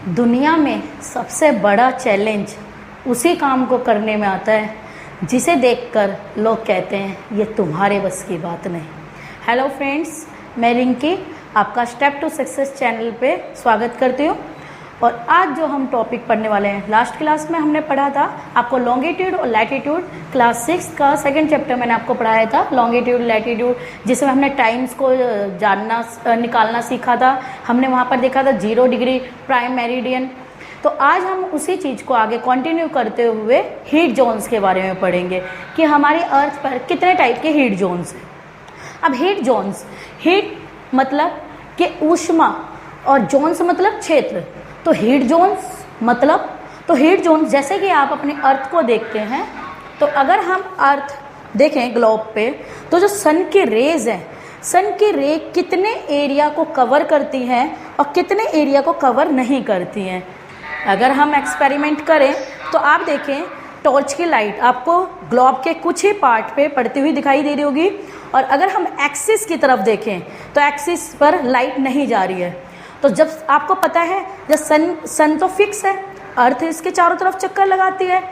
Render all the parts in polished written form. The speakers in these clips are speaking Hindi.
दुनिया में सबसे बड़ा चैलेंज उसी काम को करने में आता है जिसे देखकर लोग कहते हैं ये तुम्हारे बस की बात नहीं। हेलो फ्रेंड्स, मैं रिंकी आपका स्टेप टू सक्सेस चैनल पे स्वागत करती हूँ। और आज जो हम टॉपिक पढ़ने वाले हैं, लास्ट क्लास में हमने पढ़ा था आपको लॉन्गिट्यूड और लैटिट्यूड, क्लास 6 का सेकंड चैप्टर मैंने आपको पढ़ाया था लॉन्गिट्यूड लैटिट्यूड, जिसमें हमने टाइम्स को जानना निकालना सीखा था। हमने वहाँ पर देखा था 0 डिग्री प्राइम मेरिडियन। तो आज हम उसी चीज़ को आगे कंटिन्यू करते हुए हीट जोन्स के बारे में पढ़ेंगे कि हमारी अर्थ पर कितने टाइप के हीट जोन्स हैं। अब हीट जोन्स, हीट मतलब कि ऊष्मा और जोन्स मतलब क्षेत्र। तो हीट जोन्स मतलब, तो हीट जोन्स जैसे कि आप अपने अर्थ को देखते हैं, तो अगर हम अर्थ देखें ग्लोब पे, तो जो सन की रेज है, सन की रे कितने एरिया को कवर करती हैं और कितने एरिया को कवर नहीं करती हैं। अगर हम एक्सपेरिमेंट करें तो आप देखें टॉर्च की लाइट आपको ग्लोब के कुछ ही पार्ट पे पड़ती हुई दिखाई दे रही होगी, और अगर हम एक्सिस की तरफ देखें तो एक्सिस पर लाइट नहीं जा रही है। तो जब आपको पता है जब सन तो फिक्स है, अर्थ इसके चारों तरफ चक्कर लगाती है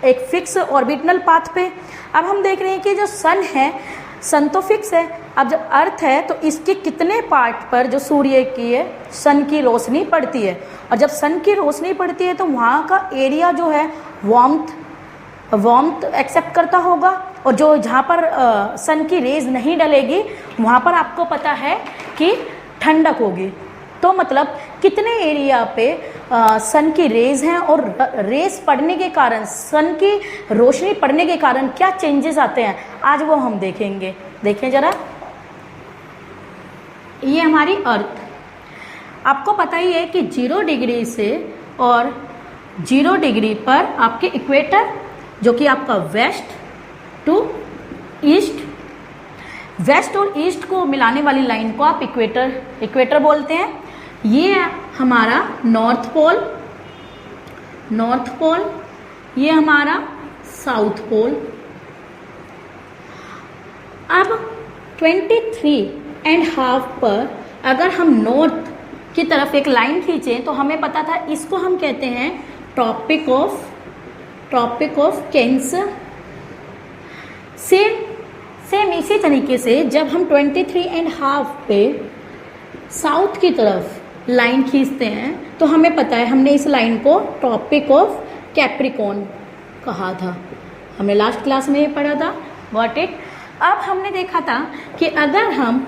एक फिक्स ऑर्बिटल पाथ पे। अब हम देख रहे हैं कि जो सन है, सन तो फिक्स है, अब जब अर्थ है तो इसके कितने पार्ट पर जो सूर्य की है सन की रोशनी पड़ती है, और जब सन की रोशनी पड़ती है तो वहाँ का एरिया जो है वार्मथ एक्सेप्ट करता होगा, और जो जहाँ पर सन की रेज नहीं डलेगी वहाँ पर आपको पता है कि ठंडक होगी। तो मतलब कितने एरिया पे सन की रेज हैं, और रेज पड़ने के कारण, सन की रोशनी पड़ने के कारण क्या चेंजेस आते हैं, आज वो हम देखेंगे। देखें जरा, ये हमारी अर्थ, आपको पता ही है कि 0 डिग्री से और 0 डिग्री पर आपके इक्वेटर, जो कि आपका वेस्ट टू ईस्ट, वेस्ट और ईस्ट को मिलाने वाली लाइन को आप इक्वेटर बोलते हैं। ये हमारा नॉर्थ पोल, ये हमारा साउथ पोल। अब 23.5 पर अगर हम नॉर्थ की तरफ एक लाइन खींचें तो हमें पता था इसको हम कहते हैं ट्रॉपिक ऑफ कैंसर। सेम इसी तरीके से जब हम 23.5 पे साउथ की तरफ लाइन खींचते हैं तो हमें पता है, हमने इस लाइन को ट्रॉपिक ऑफ कैप्रिकॉर्न कहा था, हमने लास्ट क्लास में ये पढ़ा था। Got it. अब हमने देखा था कि अगर हम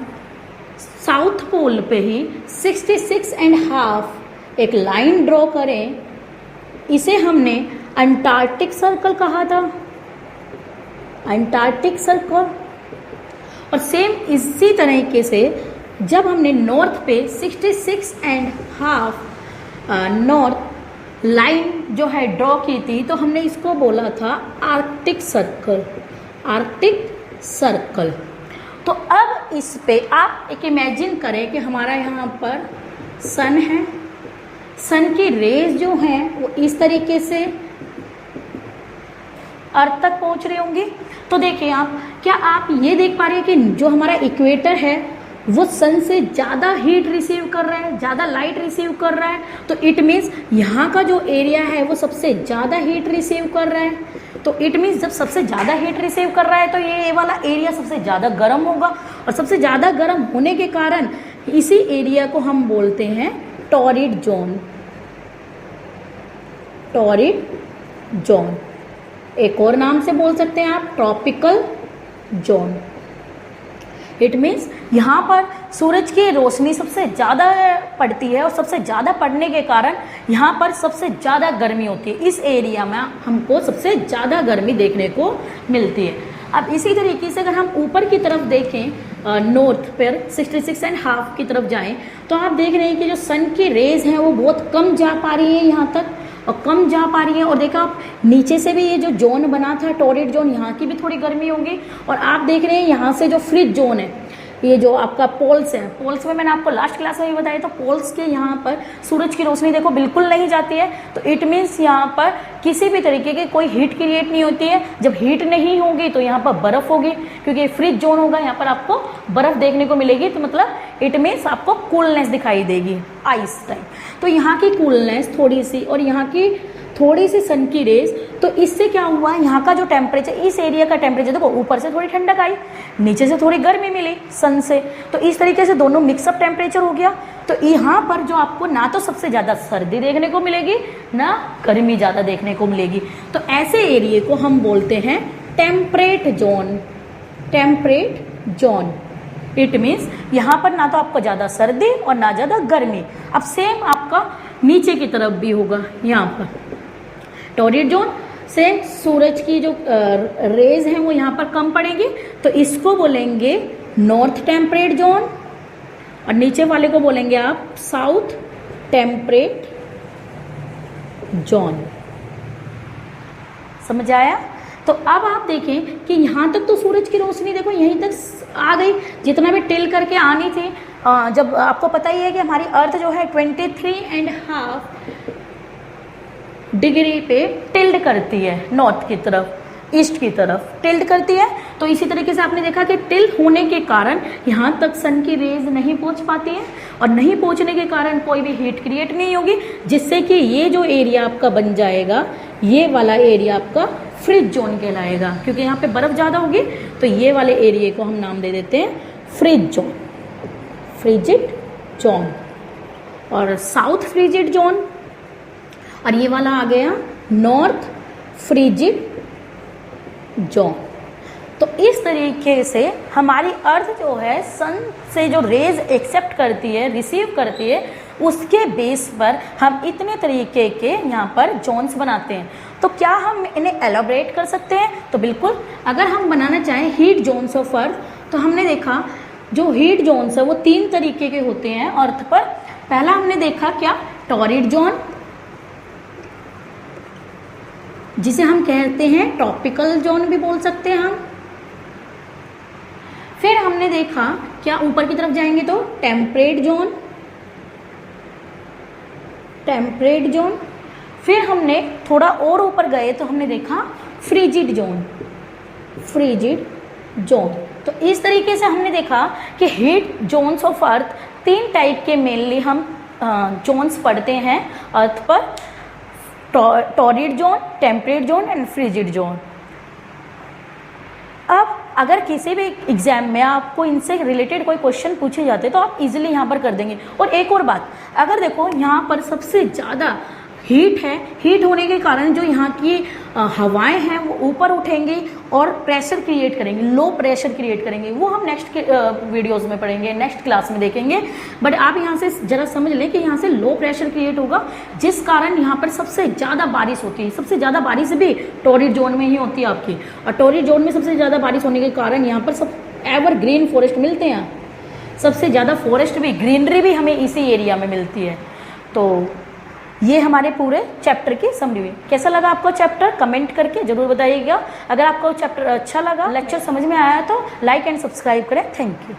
साउथ पोल पे ही 66.5 एक लाइन ड्रॉ करें, इसे हमने अंटार्कटिक सर्कल कहा था, अंटार्कटिक सर्कल। और सेम इसी तरीके से जब हमने नॉर्थ पे 66.5 नॉर्थ लाइन जो है ड्रॉ की थी, तो हमने इसको बोला था आर्कटिक सर्कल। तो अब इस पे आप एक इमेजिन करें कि हमारा यहाँ पर सन है, सन की रेज जो हैं वो इस तरीके से अर्थ तक पहुँच रही होंगी। तो देखिए आप, क्या आप ये देख पा रहे हैं कि जो हमारा इक्वेटर है वो सन से ज़्यादा हीट रिसीव कर रहा है, ज़्यादा लाइट रिसीव कर रहा है। तो इट मीन्स यहाँ का जो एरिया है वो सबसे ज़्यादा हीट रिसीव कर रहा है। तो इट मीन्स जब सबसे ज़्यादा हीट रिसीव कर रहा है तो ये वाला एरिया सबसे ज़्यादा गर्म होगा, और सबसे ज़्यादा गर्म होने के कारण इसी एरिया को हम बोलते हैं टॉरिड जोन। एक और नाम से बोल सकते हैं आप ट्रॉपिकल जोन। इट मीन्स यहाँ पर सूरज की रोशनी सबसे ज़्यादा पड़ती है, और सबसे ज़्यादा पड़ने के कारण यहाँ पर सबसे ज़्यादा गर्मी होती है। इस एरिया में हमको सबसे ज़्यादा गर्मी देखने को मिलती है। अब इसी तरीके से अगर हम ऊपर की तरफ देखें, नॉर्थ पर 66.5 की तरफ जाएं, तो आप देख रहे हैं कि जो सन की रेज हैं वो बहुत कम जा पा रही हैं यहाँ तक, और कम जा पा रही हैं। और देखा आप नीचे से भी ये जो जोन बना था टॉरिड जोन, यहाँ की भी थोड़ी गर्मी होगी। और आप देख रहे हैं यहाँ से जो फ्रिज जोन है, ये जो आपका पोल्स है, पोल्स में मैंने आपको लास्ट क्लास में भी बताया, तो पोल्स के यहाँ पर सूरज की रोशनी देखो बिल्कुल नहीं जाती है, तो इट मीन्स यहाँ पर किसी भी तरीके की कोई हीट क्रिएट नहीं होती है। जब हीट नहीं होगी तो यहाँ पर बर्फ होगी, क्योंकि फ्रिज जोन होगा, यहाँ पर आपको बर्फ देखने को मिलेगी, तो मतलब इट मीन्स आपको कूलनेस दिखाई देगी आइस टाइप। तो यहाँ की कूलनेस थोड़ी सी और यहाँ की थोड़ी सी सन की रेज, तो इससे क्या हुआ, यहाँ का जो टेम्परेचर, इस एरिया का टेम्परेचर देखो, ऊपर से थोड़ी ठंडक आई, नीचे से थोड़ी गर्मी मिली सन से, तो इस तरीके से दोनों मिक्सअप टेम्परेचर हो गया। तो यहाँ पर जो आपको ना तो सबसे ज़्यादा सर्दी देखने को मिलेगी, ना गर्मी ज़्यादा देखने को मिलेगी। तो ऐसे एरिए को हम बोलते हैं temperate zone. Temperate zone it means यहाँ पर ना तो आपको ज़्यादा सर्दी और ना ज़्यादा गर्मी। अब सेम आपका नीचे की तरफ भी होगा, यहाँ पर टॉरिड जोन से सूरज की जो रेज हैं वो यहाँ पर कम पड़ेगी, तो इसको बोलेंगे नॉर्थ टेम्परेट जोन, और नीचे वाले को बोलेंगे आप साउथ टेम्परेट जोन। समझ आया? तो अब आप देखें कि यहाँ तक तो सूरज की रोशनी देखो यहीं तक आ गई, जितना भी टिल करके आनी थी। जब आपको पता ही है कि हमारी अर्थ जो है 23.5 डिग्री पे टिल्ड करती है, नॉर्थ की तरफ, ईस्ट की तरफ टिल्ड करती है। तो इसी तरीके से आपने देखा कि टिल्ड होने के कारण यहाँ तक सन की रेज नहीं पहुँच पाती है, और नहीं पहुँचने के कारण कोई भी हीट क्रिएट नहीं होगी, जिससे कि ये जो एरिया आपका बन जाएगा, ये वाला एरिया आपका फ्रिज जोन कहलाएगा, क्योंकि यहाँ पे बर्फ ज़्यादा होगी। तो ये वाले एरिया को हम नाम दे देते हैं फ्रिज जोन, फ्रिजिड जोन, और साउथ फ्रिजिड जोन, और ये वाला आ गया नॉर्थ फ्रिजिड जोन। तो इस तरीके से हमारी अर्थ जो है सन से जो रेज एक्सेप्ट करती है, रिसीव करती है, उसके बेस पर हम इतने तरीके के यहाँ पर जोन्स बनाते हैं। तो क्या हम इन्हें एलाबरेट कर सकते हैं? तो बिल्कुल, अगर हम बनाना चाहें हीट जोन्स ऑफ अर्थ, तो हमने देखा जो हीट जोन्स है वो 3 तरीके के होते हैं अर्थ पर। पहला हमने देखा क्या, टॉरिड जोन, जिसे हम कहते हैं ट्रॉपिकल जोन भी बोल सकते हैं हम। फिर हमने देखा क्या, ऊपर की तरफ जाएंगे तो टेम्परेट जोन, टेम्परेट जोन। फिर हमने थोड़ा और ऊपर गए तो हमने देखा फ्रिजिड जोन, फ्रिजिड जोन। तो इस तरीके से हमने देखा कि heat zones of earth 3 type के मेनली हम जोन्स पढ़ते हैं अर्थ पर, torrid zone, temperate zone and frigid zone. अब अगर किसी भी एग्जाम में आपको इनसे रिलेटेड कोई क्वेश्चन पूछे जाते तो आप इजीली यहाँ पर कर देंगे। और एक और बात, अगर देखो यहाँ पर सबसे ज़्यादा हीट है, हीट होने के कारण जो यहाँ की हवाएं हैं वो ऊपर उठेंगी और प्रेशर क्रिएट करेंगे, लो प्रेशर क्रिएट करेंगे। वो हम नेक्स्ट वीडियोस में पढ़ेंगे, नेक्स्ट क्लास में देखेंगे। बट आप यहाँ से ज़रा समझ लें कि यहाँ से लो प्रेशर क्रिएट होगा, जिस कारण यहाँ पर सबसे ज़्यादा बारिश होती है। सबसे ज़्यादा बारिश भी टॉरिड जोन में ही होती है आपकी, और टॉरिड जोन में सबसे ज़्यादा बारिश होने के कारण यहाँ पर सब एवर ग्रीन फॉरेस्ट मिलते हैं। सबसे ज़्यादा फॉरेस्ट भी, ग्रीनरी भी हमें इसी एरिया में मिलती है। तो ये हमारे पूरे चैप्टर की समरी हुई। कैसा लगा आपको चैप्टर, कमेंट करके जरूर बताइएगा। अगर आपको चैप्टर अच्छा लगा, लेक्चर समझ में आया तो लाइक एंड सब्सक्राइब करें। Thank you.